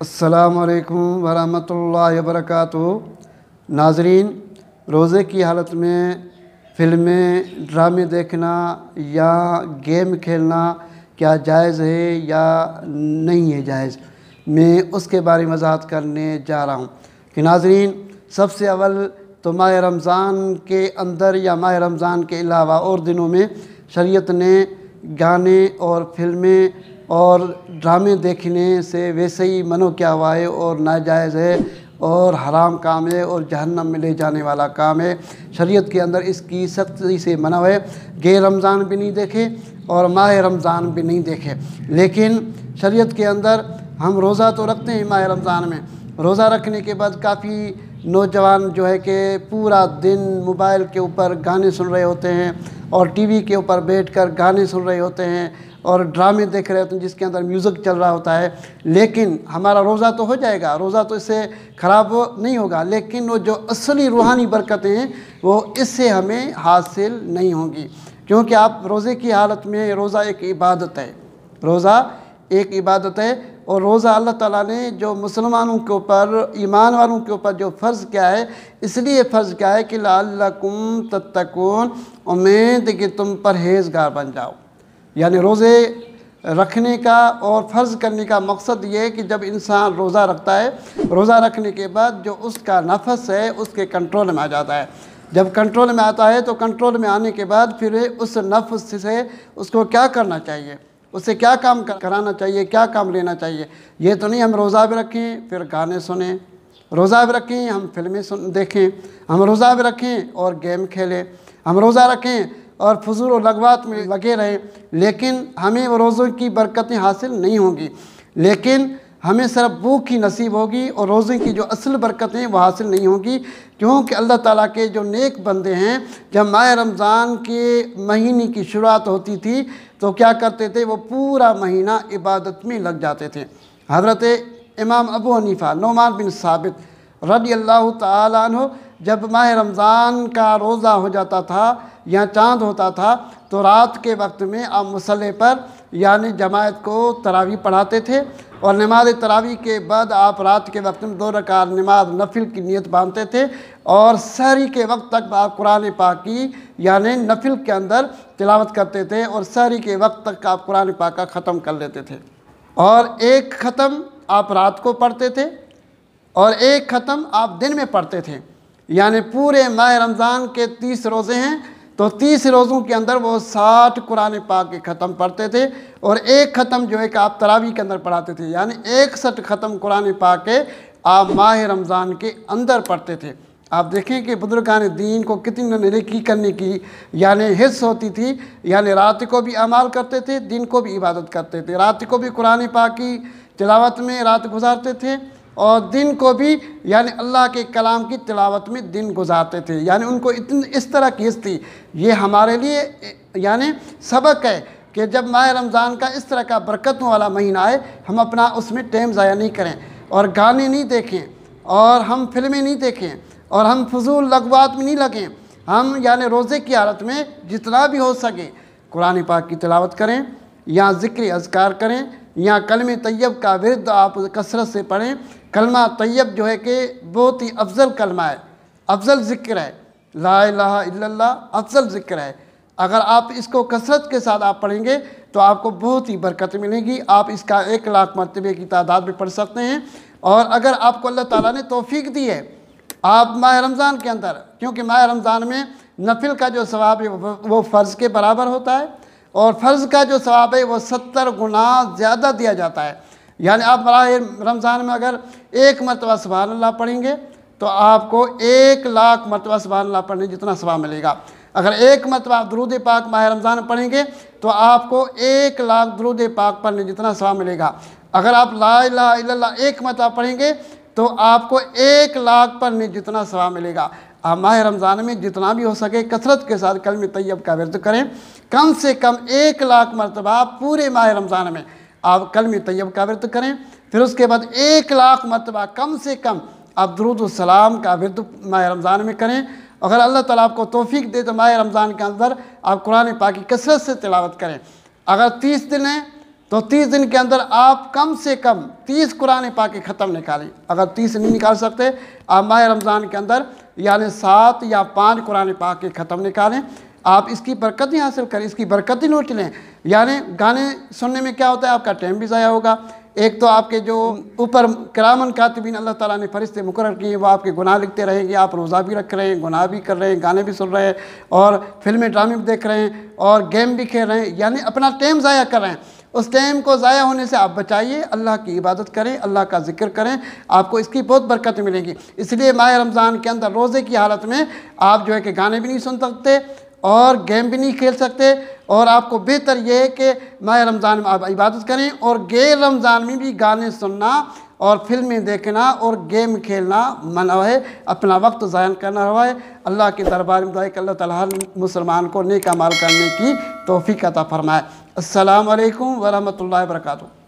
السلام علیکم ورحمۃ اللہ وبرکاتہ۔ ناظرین، روزے کی حالت میں فلمیں ڈرامے دیکھنا یا گیم کھیلنا کیا جائز ہے یا نہیں ہے جائز، میں اس کے بارے میں وضاحت کرنے جا رہا ہوں کہ ناظرین، سب سے اول تو ماہ رمضان کے اندر یا ماہ رمضان کے علاوہ اور دنوں میں شریعت نے گانے اور فلمیں اور ڈرامے دیکھنے سے ویسے ہی منع کیا ہوا ہے اور ناجائز ہے اور حرام کام ہے اور جہنم میں لے جانے والا کام ہے۔ شریعت کے اندر اس کی سختی سے منع ہے، غیر رمضان بھی نہیں دیکھے اور ماہ رمضان بھی نہیں دیکھے۔ لیکن شریعت کے اندر ہم روزہ تو رکھتے ہیں ماہ رمضان میں، روزہ رکھنے کے بعد کافی نوجوان جو ہے کہ پورا دن موبائل کے اوپر گانے سن رہے ہوتے ہیں اور ٹی وی کے اوپر بیٹھ کر گانے سن رہے ہوتے ہیں اور ڈرامے دیکھ رہے ہوتے ہیں جس کے اندر میوزک چل رہا ہوتا ہے۔ لیکن ہمارا روزہ تو ہو جائے گا، روزہ تو اس سے خراب نہیں ہوگا، لیکن وہ جو اصلی روحانی برکتیں ہیں وہ اس سے ہمیں حاصل نہیں ہوں گی، کیونکہ آپ روزے کی حالت میں، روزہ ایک عبادت ہے، روزہ ایک عبادت ہے، اور روزہ اللہ تعالیٰ نے جو مسلمانوں کے اوپر، ایمان والوں کے اوپر جو فرض کیا ہے، اس لیے فرض کیا ہے کہ لعلکم تتقون، امید کہ تم پرہیزگار بن جاؤ۔ یعنی روزے رکھنے کا اور فرض کرنے کا مقصد یہ ہے کہ جب انسان روزہ رکھتا ہے، روزہ رکھنے کے بعد جو اس کا نفس ہے اس کے کنٹرول میں آ جاتا ہے۔ جب کنٹرول میں آتا ہے تو کنٹرول میں آنے کے بعد پھر اس نفس سے اس کو کیا کرنا چاہیے، اس سے کیا کام کرانا چاہیے، کیا کام لینا چاہیے۔ یہ تو نہیں ہم روزہ بھی رکھیں پھر گانے سنیں، روزہ بھی رکھیں ہم فلمیں دیکھیں، ہم روزہ بھی رکھیں اور گیم کھیلیں، ہم روزہ رکھیں اور فضول و لغوات میں لگے رہیں، لیکن ہمیں وہ روزوں کی برکتیں حاصل نہیں ہوں گی، لیکن ہمیں صرف بھوک ہی نصیب ہوگی اور روزے کی جو اصل برکتیں وہ حاصل نہیں ہوں گی، کیونکہ اللہ تعالیٰ کے جو نیک بندے ہیں جب ماہ رمضان کے مہینے کی شروعات ہوتی تھی تو کیا کرتے تھے، وہ پورا مہینہ عبادت میں لگ جاتے تھے۔ حضرت امام ابو حنیفہ نعمان بن ثابت رضی اللہ تعالیٰ عنہ جب ماہ رمضان کا روزہ ہو جاتا تھا یا چاند ہوتا تھا تو رات کے وقت میں آپ مصلی پر یعنی جماعت کو تراویح پڑھاتے تھے، اور نماز تراویح کے بعد آپ رات کے وقت میں 2 رکعت نماز نفل کی نیت باندھتے تھے، اور سحری کے وقت تک آپ قرآن پاک کی یعنی نفل کے اندر تلاوت کرتے تھے، اور سحری کے وقت تک آپ قرآن پاک کا ختم کر لیتے تھے، اور ایک ختم آپ رات کو پڑھتے تھے اور ایک ختم آپ دن میں پڑھتے تھے۔ یعنی پورے ماہ رمضان کے 30 روزے ہیں تو 30 روزوں کے اندر وہ 60 قرآن پاک کے ختم پڑھتے تھے، اور ایک ختم جو ہے کہ آپ تراویح کے اندر پڑھاتے تھے، یعنی 61 ختم قرآن پاک کے آپ ماہ رمضان کے اندر پڑھتے تھے۔ آپ دیکھیں کہ بزرگان دین کو کتنی نیکی کرنے کی یعنی حرص ہوتی تھی، یعنی رات کو بھی اعمال کرتے تھے، دن کو بھی عبادت کرتے تھے، رات کو بھی قرآن پاک کی تلاوت میں رات گزارتے تھے اور دن کو بھی یعنی اللہ کے کلام کی تلاوت میں دن گزارتے تھے۔ یعنی ان کو اس طرح کی حرص تھی۔ یہ ہمارے لیے یعنی سبق ہے کہ جب ماہ رمضان کا اس طرح کا برکتوں والا مہینہ آئے ہم اپنا اس میں ٹائم ضائع نہیں کریں، اور گانے نہیں دیکھیں، اور ہم فلمیں نہیں دیکھیں، اور ہم فضول لغوات میں نہیں لگیں۔ ہم یعنی روزے کی حالت میں جتنا بھی ہو سکے قرآن پاک کی تلاوت کریں، یا ذکر اذکار کریں، یا کلمہ طیب کا ورد آپ کثرت سے پڑھیں۔ کلمہ طیب جو ہے کہ بہت ہی افضل کلمہ ہے، افضل ذکر ہے، لا الہ الا اللہ افضل ذکر ہے۔ اگر آپ اس کو کثرت کے ساتھ آپ پڑھیں گے تو آپ کو بہت ہی برکت ملے گی، آپ اس کا 1 لاکھ مرتبے کی تعداد بھی پڑھ سکتے ہیں۔ اور اگر آپ کو اللہ تعالیٰ نے توفیق دی ہے، آپ ماہ رمضان کے اندر، کیونکہ ماہ رمضان میں نفل کا جو ثواب ہے وہ فرض کے برابر ہوتا ہے، اور فرض کا جو ثواب ہے وہ 70 گنا زیادہ دیا جاتا ہے۔ یعنی آپ ماہ رمضان میں اگر 1 مرتبہ سبحان اللہ پڑھیں گے تو آپ کو 1 لاکھ مرتبہ سبحان اللہ پڑھنے جتنا ثواب ملے گا۔ اگر 1 مرتبہ آپ درود پاک ماہ رمضان میں پڑھیں گے تو آپ کو 1 لاکھ درود پاک پڑھنے جتنا ثواب ملے گا۔ اگر آپ لا الہ الا اللہ 1 مرتبہ پڑھیں گے تو آپ کو 1 لاکھ پڑھنے جتنا ثواب ملے گا۔ آپ ماہ رمضان میں جتنا بھی ہو سکے کثرت کے ساتھ کلمہ طیب کا ورد کریں، کم سے کم 1 لاکھ مرتبہ پورے ماہ رمضان میں آپ کلمہ طیب کا ورد کریں، پھر اس کے بعد 1 لاکھ مرتبہ کم سے کم آپ درود السلام کا ورد ماہ رمضان میں کریں۔ اگر اللہ تعالیٰ آپ کو توفیق دے تو ماہ رمضان کے اندر آپ قرآن پاک کی کثرت سے تلاوت کریں۔ اگر 30 دن ہیں تو 30 دن کے اندر آپ کم سے کم 30 قرآن پاک کے ختم نکالیں۔ اگر 30 نہیں نکال سکتے آپ ماہ رمضان کے اندر یعنی 7 یا 5 قرآن پاک کے ختم نکالیں، آپ اس کی برکت ہی حاصل کریں، اس کی برکت ہی لوٹ لیں۔ یعنی گانے سننے میں کیا ہوتا ہے، آپ کا ٹائم بھی ضائع ہوگا، ایک تو آپ کے جو اوپر کرامن کاتبین اللہ تعالیٰ نے فرشتے مقرر کیے ہیں وہ آپ کے گناہ لکھتے رہیں گے، آپ روزہ بھی رکھ رہے ہیں، گناہ بھی کر رہے ہیں، گانے بھی سن رہے ہیں اور فلمیں ڈرامے بھی دیکھ رہے ہیں اور گیم بھی کھیل رہے ہیں، یعنی اپنا ٹائم ضائع کر رہے ہیں۔ اس ٹائم کو ضائع ہونے سے آپ بچائیے، اللہ کی عبادت کریں، اللہ کا ذکر کریں، آپ کو اس کی بہت برکت ملے گی۔ اس لیے ماہ رمضان کے اندر روزے کی حالت میں آپ جو ہے کہ گانے بھی نہیں سن سکتے اور گیم بھی نہیں کھیل سکتے، اور آپ کو بہتر یہ ہے کہ ماہ رمضان میں آپ عبادت کریں، اور غیر رمضان میں بھی گانے سننا اور فلمیں دیکھنا اور گیم کھیلنا منع ہے، اپنا وقت ضائع کرنا روا ہے۔ اللہ کے دربار میں دعا ہے کہ اللہ تعالیٰ ہر مسلمان کو نیک اعمال کرنے کی توفیق عطا فرمائے۔ السلام علیکم ورحمۃ اللہ وبرکاتہ۔